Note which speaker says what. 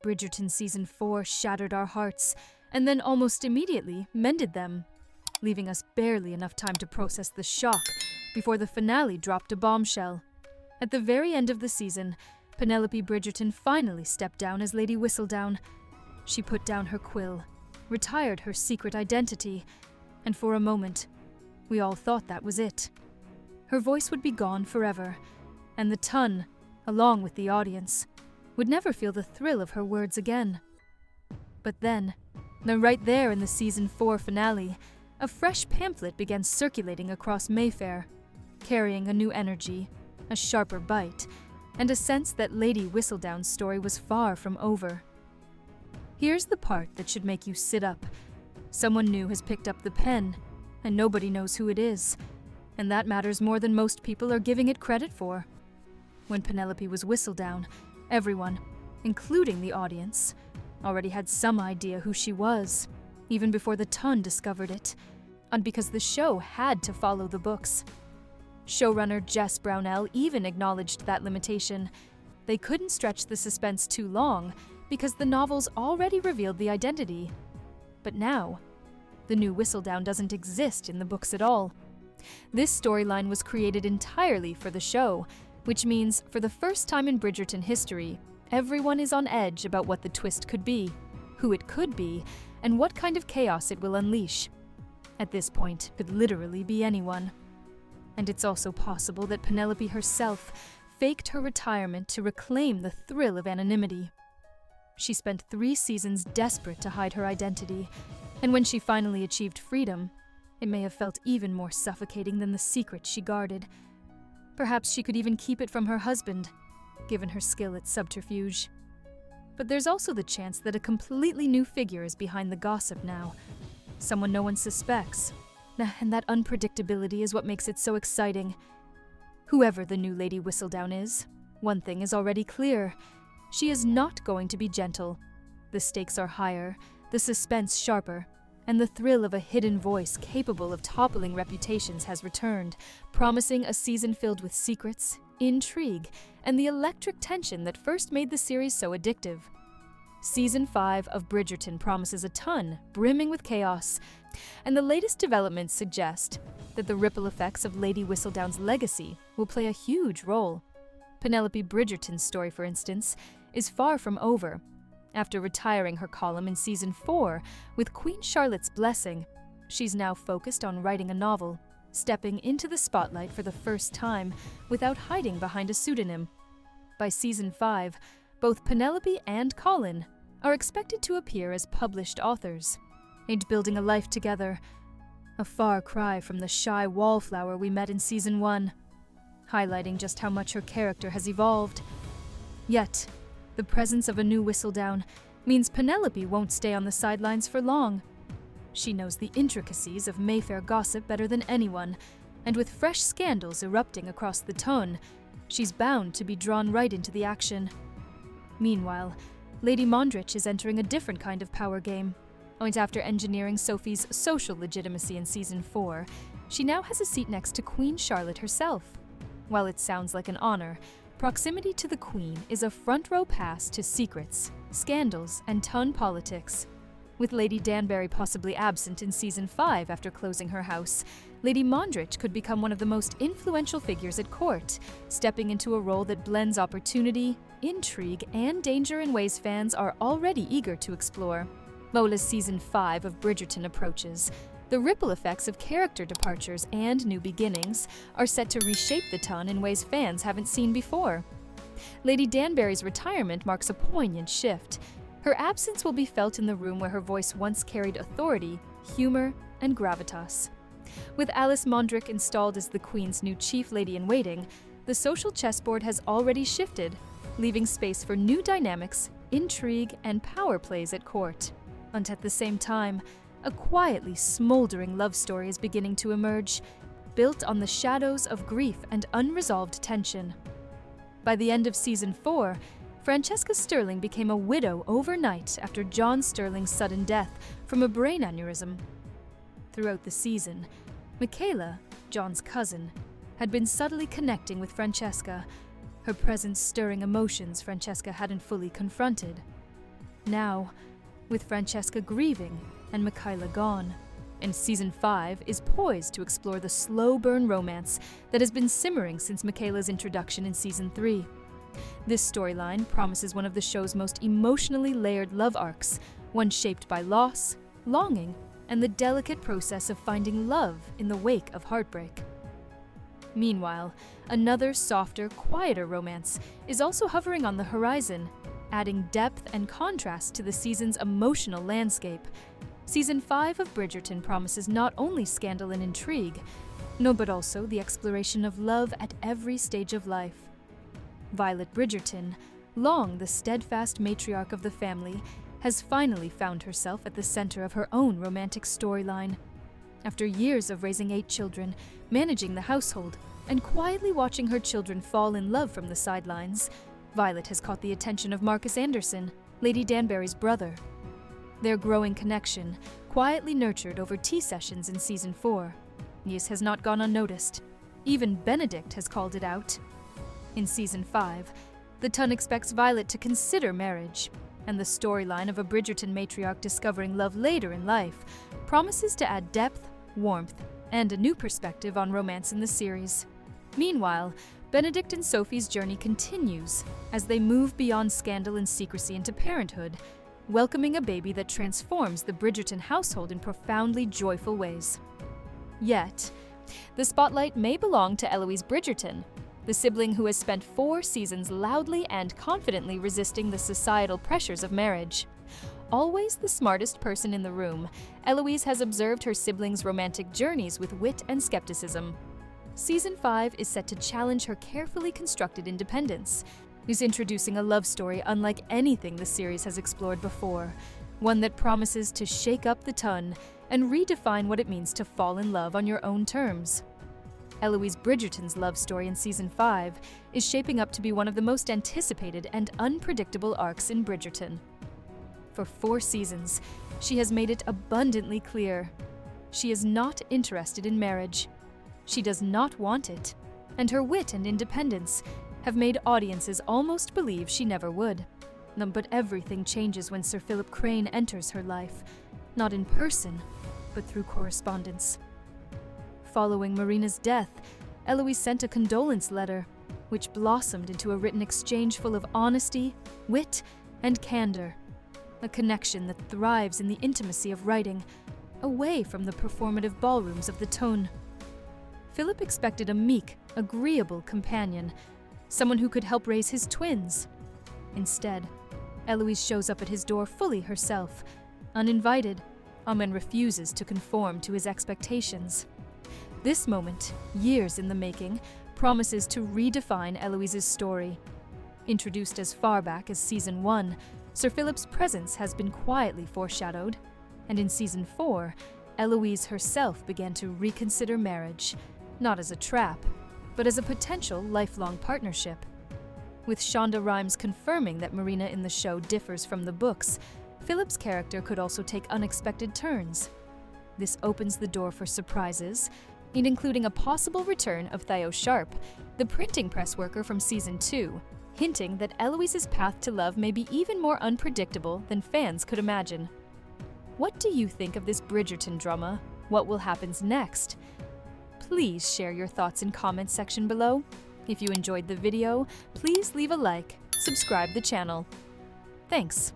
Speaker 1: Bridgerton Season 4 shattered our hearts, and then almost immediately mended them, leaving us barely enough time to process the shock before the finale dropped a bombshell. At the very end of the season, Penelope Bridgerton finally stepped down as Lady Whistledown. She put down her quill, retired her secret identity, and for a moment, we all thought that was it. Her voice would be gone forever, and the ton, along with the audience, would never feel the thrill of her words again. But then, right there in the Season 4 finale, a fresh pamphlet began circulating across Mayfair, carrying a new energy, a sharper bite, and a sense that Lady Whistledown's story was far from over. Here's the part that should make you sit up. Someone new has picked up the pen, and nobody knows who it is, and that matters more than most people are giving it credit for. When Penelope was Whistledown, everyone, including the audience, already had some idea who she was, even before the ton discovered it, and because the show had to follow the books. Showrunner Jess Brownell even acknowledged that limitation. They couldn't stretch the suspense too long because the novels already revealed the identity. But now, the new Whistledown doesn't exist in the books at all. This storyline was created entirely for the show, which means for the first time in Bridgerton history, everyone is on edge about what the twist could be, who it could be, and what kind of chaos it will unleash. At this point, it could literally be anyone. And it's also possible that Penelope herself faked her retirement to reclaim the thrill of anonymity. She spent 3 seasons desperate to hide her identity, and when she finally achieved freedom, it may have felt even more suffocating than the secret she guarded. Perhaps she could even keep it from her husband, given her skill at subterfuge. But there's also the chance that a completely new figure is behind the gossip now, someone no one suspects. And that unpredictability is what makes it so exciting. Whoever the new Lady Whistledown is, one thing is already clear. She is not going to be gentle. The stakes are higher, the suspense sharper, and the thrill of a hidden voice capable of toppling reputations has returned, promising a season filled with secrets, intrigue, and the electric tension that first made the series so addictive. Season 5 of Bridgerton promises a ton, brimming with chaos, and the latest developments suggest that the ripple effects of Lady Whistledown's legacy will play a huge role. Penelope Bridgerton's story, for instance, is far from over. After retiring her column in Season 4 with Queen Charlotte's blessing, she's now focused on writing a novel, stepping into the spotlight for the first time without hiding behind a pseudonym. By Season 5, both Penelope and Colin are expected to appear as published authors, and building a life together, a far cry from the shy wallflower we met in Season 1, highlighting just how much her character has evolved. Yet, the presence of a new Whistledown means Penelope won't stay on the sidelines for long. She knows the intricacies of Mayfair gossip better than anyone, and with fresh scandals erupting across the ton, she's bound to be drawn right into the action. Meanwhile, Lady Mondrich is entering a different kind of power game. And after engineering Sophie's social legitimacy in Season 4, she now has a seat next to Queen Charlotte herself. While it sounds like an honor, proximity to the Queen is a front-row pass to secrets, scandals, and ton politics. With Lady Danbury possibly absent in Season 5 after closing her house, Lady Mondrich could become one of the most influential figures at court, stepping into a role that blends opportunity, intrigue, and danger in ways fans are already eager to explore. As Season 5 of Bridgerton approaches, the ripple effects of character departures and new beginnings are set to reshape the ton in ways fans haven't seen before. Lady Danbury's retirement marks a poignant shift. Her absence will be felt in the room where her voice once carried authority, humor, and gravitas. With Alice Mondrich installed as the Queen's new Chief Lady-in-Waiting, the social chessboard has already shifted, leaving space for new dynamics, intrigue, and power plays at court. And at the same time, a quietly smoldering love story is beginning to emerge, built on the shadows of grief and unresolved tension. By the end of Season 4, Francesca Sterling became a widow overnight after John Sterling's sudden death from a brain aneurysm. Throughout the season, Michaela, John's cousin, had been subtly connecting with Francesca, her presence stirring emotions Francesca hadn't fully confronted. now, with Francesca grieving and Michaela gone. And Season 5 is poised to explore the slow-burn romance that has been simmering since Michaela's introduction in Season 3. This storyline promises one of the show's most emotionally layered love arcs, one shaped by loss, longing, and the delicate process of finding love in the wake of heartbreak. Meanwhile, another softer, quieter romance is also hovering on the horizon, adding depth and contrast to the season's emotional landscape. Season 5 of Bridgerton promises not only scandal and intrigue, no, but also the exploration of love at every stage of life. Violet Bridgerton, long the steadfast matriarch of the family, has finally found herself at the center of her own romantic storyline. After years of raising 8 children, managing the household, and quietly watching her children fall in love from the sidelines, Violet has caught the attention of Marcus Anderson, Lady Danbury's brother. Their growing connection, quietly nurtured over tea sessions in Season 4, has not gone unnoticed. Even Benedict has called it out. In Season 5, the Tun expects Violet to consider marriage, and the storyline of a Bridgerton matriarch discovering love later in life promises to add depth, warmth, and a new perspective on romance in the series. Meanwhile, Benedict and Sophie's journey continues as they move beyond scandal and secrecy into parenthood, welcoming a baby that transforms the Bridgerton household in profoundly joyful ways. Yet, the spotlight may belong to Eloise Bridgerton, the sibling who has spent 4 seasons loudly and confidently resisting the societal pressures of marriage. Always the smartest person in the room, Eloise has observed her siblings' romantic journeys with wit and skepticism. Season 5 is set to challenge her carefully constructed independence, is introducing a love story unlike anything the series has explored before, one that promises to shake up the Tun and redefine what it means to fall in love on your own terms. Eloise Bridgerton's love story in Season 5 is shaping up to be one of the most anticipated and unpredictable arcs in Bridgerton. For 4 seasons, she has made it abundantly clear. She is not interested in marriage. She does not want it, and her wit and independence have made audiences almost believe she never would. But everything changes when Sir Philip Crane enters her life, not in person, but through correspondence. Following Marina's death, Eloise sent a condolence letter, which blossomed into a written exchange full of honesty, wit, and candor, a connection that thrives in the intimacy of writing, away from the performative ballrooms of the Tun. Philip expected a meek, agreeable companion, someone who could help raise his twins. Instead, Eloise shows up at his door fully herself, uninvited, and refuses to conform to his expectations. This moment, years in the making, promises to redefine Eloise's story. Introduced as far back as Season 1, Sir Philip's presence has been quietly foreshadowed, and in Season 4, Eloise herself began to reconsider marriage, not as a trap, but as a potential lifelong partnership. With Shonda Rhimes confirming that Marina in the show differs from the books, Philip's character could also take unexpected turns. This opens the door for surprises, including a possible return of Theo Sharp, the printing press worker from Season 2, hinting that Eloise's path to love may be even more unpredictable than fans could imagine. What do you think of this Bridgerton drama? What will happen next? Please share your thoughts in comments section below. If you enjoyed the video, please leave a like, subscribe the channel. Thanks.